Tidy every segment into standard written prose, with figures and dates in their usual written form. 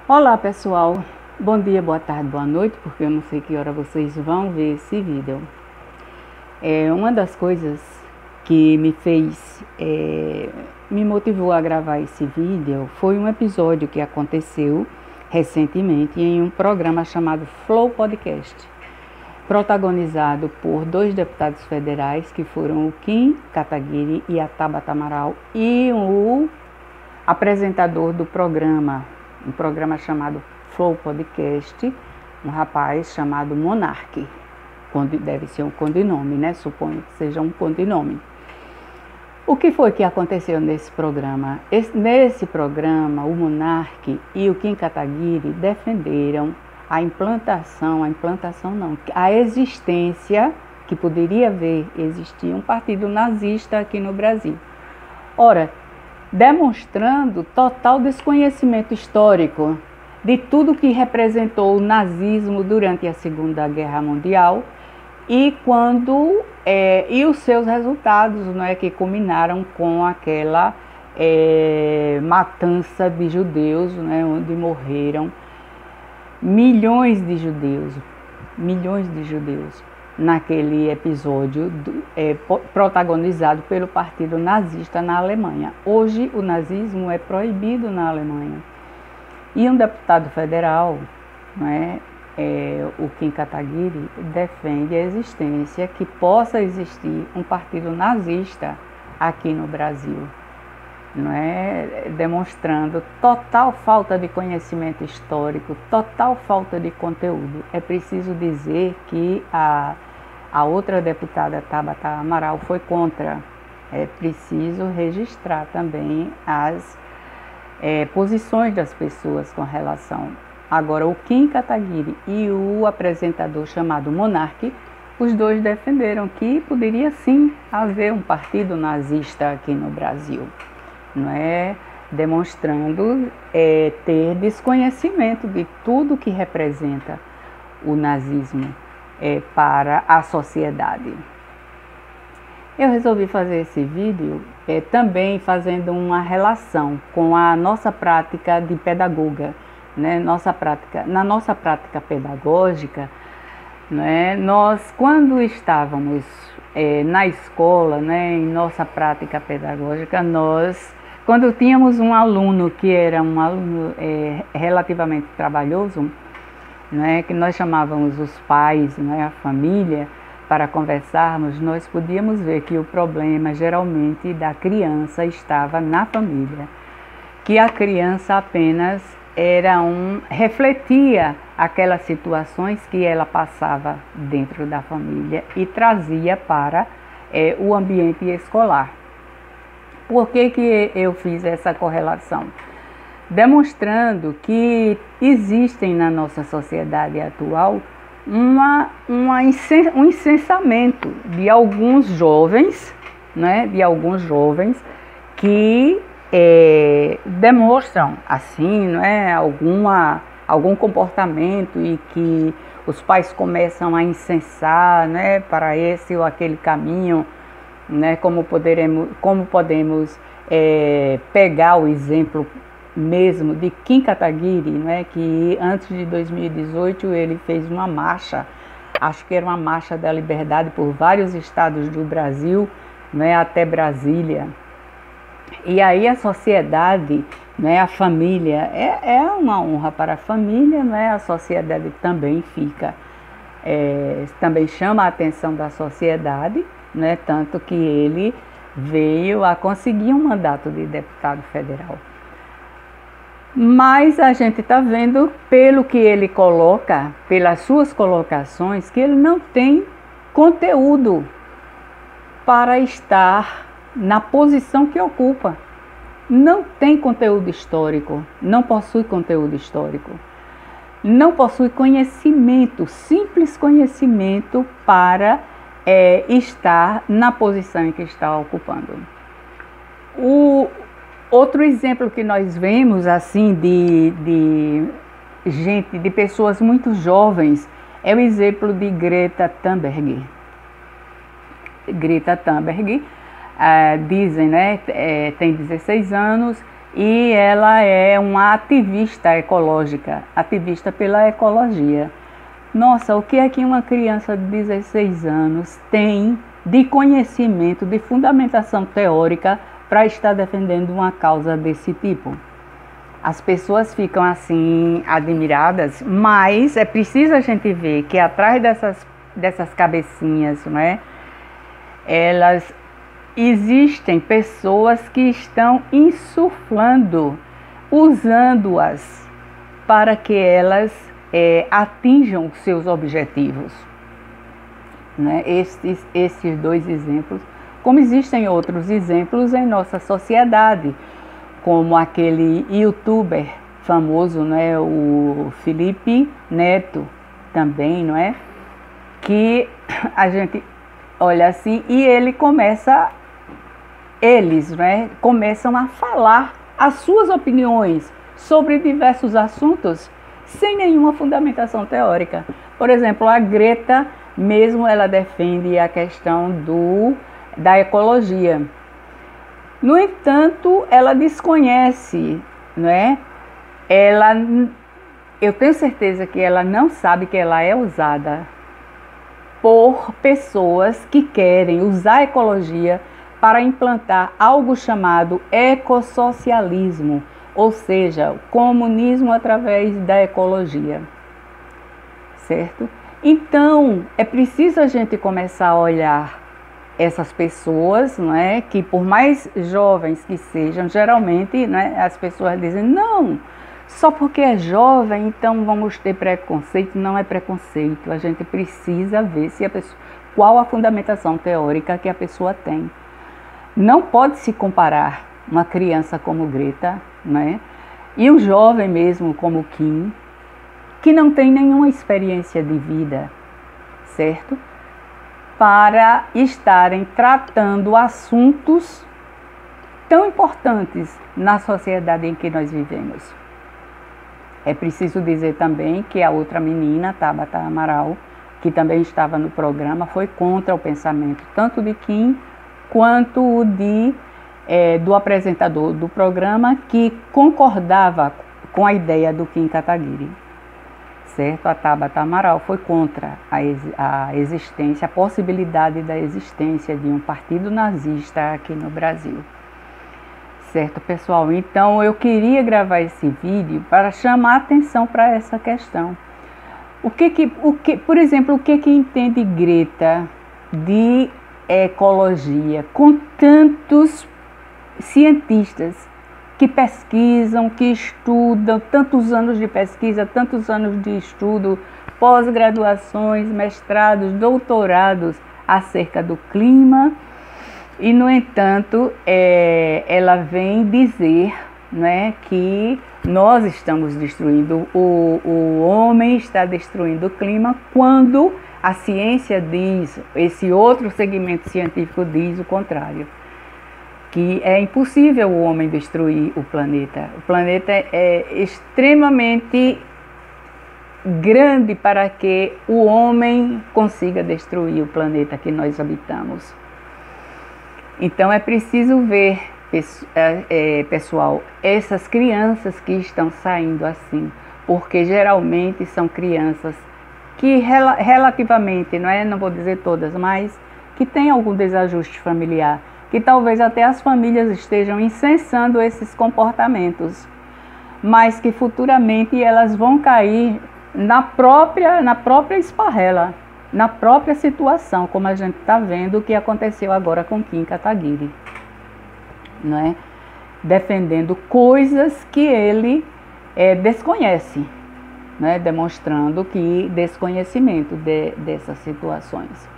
Olá pessoal, bom dia, boa tarde, boa noite, porque eu não sei que hora vocês vão ver esse vídeo. Uma das coisas que me motivou a gravar esse vídeo foi um episódio que aconteceu recentemente em um programa chamado Flow Podcast, protagonizado por dois deputados federais que foram o Kim Kataguiri e a Tabata Amaral e o apresentador do programa, um programa chamado Flow Podcast, um rapaz chamado Monark, deve ser um codinome, né? Suponho que seja um codinome. O que foi que aconteceu nesse programa? Nesse programa, o Monark e o Kim Kataguiri defenderam a existência, que poderia existir um partido nazista aqui no Brasil. Ora, demonstrando total desconhecimento histórico de tudo que representou o nazismo durante a Segunda Guerra Mundial e os seus resultados, né, que culminaram com aquela matança de judeus, né, onde morreram milhões de judeus naquele episódio protagonizado pelo partido nazista na Alemanha. Hoje o nazismo é proibido na Alemanha. E um deputado federal, né, o Kim Kataguiri, defende a existência que possa existir um partido nazista aqui no Brasil, não é? Demonstrando total falta de conhecimento histórico, total falta de conteúdo. É preciso dizer que a outra deputada, Tabata Amaral, foi contra. É preciso registrar também as posições das pessoas com relação. Agora, o Kim Kataguiri e o apresentador chamado Monark, os dois defenderam que poderia sim haver um partido nazista aqui no Brasil, não é? Demonstrando ter desconhecimento de tudo que representa o nazismo para a sociedade. Eu resolvi fazer esse vídeo também fazendo uma relação com a nossa prática de pedagoga, né? Na nossa prática pedagógica, né? Nós, quando estávamos na escola, né, em nossa prática pedagógica, quando tínhamos um aluno que era um aluno relativamente trabalhoso, né, que nós chamávamos os pais, né, a família, para conversarmos, nós podíamos ver que o problema geralmente da criança estava na família, que a criança apenas refletia aquelas situações que ela passava dentro da família e trazia para o ambiente escolar. Por que eu fiz essa correlação? Demonstrando que existem na nossa sociedade atual um incensamento de alguns jovens, né, que demonstram assim, né, algum comportamento e que os pais começam a incensar, né, para esse ou aquele caminho, né, como podemos pegar o exemplo mesmo de Kim Kataguiri, né, que antes de 2018 ele fez uma marcha, acho que era uma marcha da liberdade por vários estados do Brasil, né, até Brasília. E aí a sociedade, né, a família, é uma honra para a família, né, a sociedade também também chama a atenção da sociedade, né, tanto que ele veio a conseguir um mandato de deputado federal. Mas a gente está vendo, pelo que ele coloca, pelas suas colocações, que ele não tem conteúdo para estar na posição que ocupa. Não tem conteúdo histórico, não possui conteúdo histórico, não possui conhecimento, simples conhecimento para estar na posição em que está ocupando. Outro exemplo que nós vemos assim de pessoas muito jovens é o exemplo de Greta Thunberg. Greta Thunberg, dizem, né, tem 16 anos e ela é uma ativista ecológica, ativista pela ecologia. Nossa, o que é que uma criança de 16 anos tem de conhecimento, de fundamentação teórica para estar defendendo uma causa desse tipo? As pessoas ficam assim admiradas, mas é preciso a gente ver que atrás dessas cabecinhas, não é? Existem pessoas que estão insuflando, usando-as para que elas atinjam os seus objetivos. Né? Esses dois exemplos, como existem outros exemplos em nossa sociedade, como aquele youtuber famoso, né? O Felipe Neto também, não é? Que a gente olha assim e eles, né, começam a falar as suas opiniões sobre diversos assuntos sem nenhuma fundamentação teórica. Por exemplo, a Greta mesmo, ela defende a questão da ecologia. No entanto, ela desconhece, né? Eu tenho certeza que ela não sabe que ela é usada por pessoas que querem usar a ecologia para implantar algo chamado ecossocialismo, ou seja, comunismo através da ecologia, certo? Então, é preciso a gente começar a olhar essas pessoas, não é, que por mais jovens que sejam, geralmente, né, as pessoas dizem, não, só porque é jovem, então vamos ter preconceito. Não é preconceito, a gente precisa ver qual a fundamentação teórica que a pessoa tem. Não pode se comparar uma criança como Greta, né, e um jovem mesmo como Kim, que não tem nenhuma experiência de vida, certo? Para estarem tratando assuntos tão importantes na sociedade em que nós vivemos. É preciso dizer também que a outra menina, Tabata Amaral, que também estava no programa, foi contra o pensamento tanto de Kim quanto o do apresentador do programa, que concordava com a ideia do Kim Kataguiri. Certo? A Tabata Amaral foi contra a existência, a possibilidade da existência de um partido nazista aqui no Brasil. Certo, pessoal? Então, eu queria gravar esse vídeo para chamar a atenção para essa questão. Por exemplo, o que entende Greta de ecologia, com tantos cientistas que pesquisam, que estudam, tantos anos de pesquisa, tantos anos de estudo, pós-graduações, mestrados, doutorados acerca do clima, e, no entanto, ela vem dizer, né, que nós estamos destruindo, o homem está destruindo o clima, quando a ciência diz, esse outro segmento científico diz o contrário. Que é impossível o homem destruir o planeta. O planeta é extremamente grande para que o homem consiga destruir o planeta que nós habitamos. Então é preciso ver, pessoal, essas crianças que estão saindo assim, porque geralmente são crianças que relativamente, não vou dizer todas, mas que têm algum desajuste familiar, que talvez até as famílias estejam incensando esses comportamentos, mas que futuramente elas vão cair na própria esparrela, na própria situação, como a gente está vendo o que aconteceu agora com Kim Kataguiri, não é? Defendendo coisas que ele desconhece, né? Demonstrando que desconhecimento dessas situações.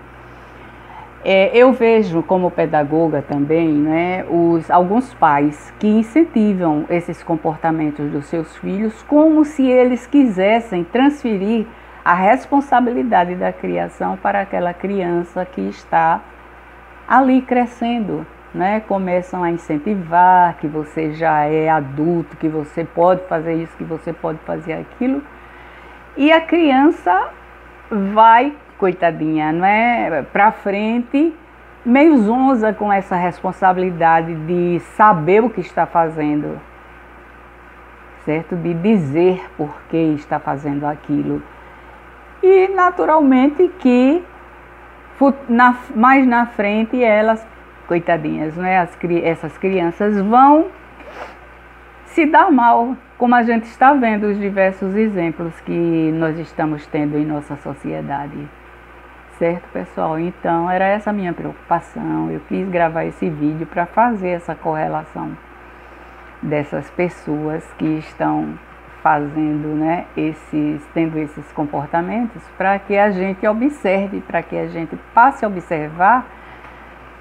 Eu vejo como pedagoga também, né, alguns pais que incentivam esses comportamentos dos seus filhos como se eles quisessem transferir a responsabilidade da criação para aquela criança que está ali crescendo, né? Começam a incentivar que você já é adulto, que você pode fazer isso, que você pode fazer aquilo, e a criança vai, coitadinha, não é, para frente, meio zonza com essa responsabilidade de saber o que está fazendo. certo? De dizer por que está fazendo aquilo. E naturalmente que mais na frente elas, coitadinhas, né? Essas crianças vão se dar mal, como a gente está vendo os diversos exemplos que nós estamos tendo em nossa sociedade. Certo, pessoal? Então, era essa a minha preocupação. Eu quis gravar esse vídeo para fazer essa correlação dessas pessoas que estão fazendo, né, tendo esses comportamentos, para que a gente observe, para que a gente passe a observar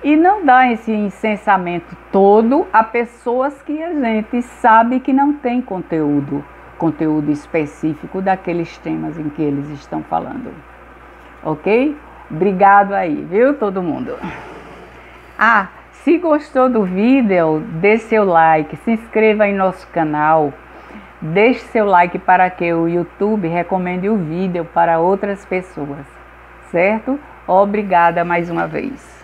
e não dar esse incensamento todo a pessoas que a gente sabe que não tem conteúdo específico daqueles temas em que eles estão falando. Ok? Obrigado aí, viu, todo mundo? Se gostou do vídeo, dê seu like, se inscreva em nosso canal, deixe seu like para que o YouTube recomende o vídeo para outras pessoas, certo? Obrigada mais uma vez.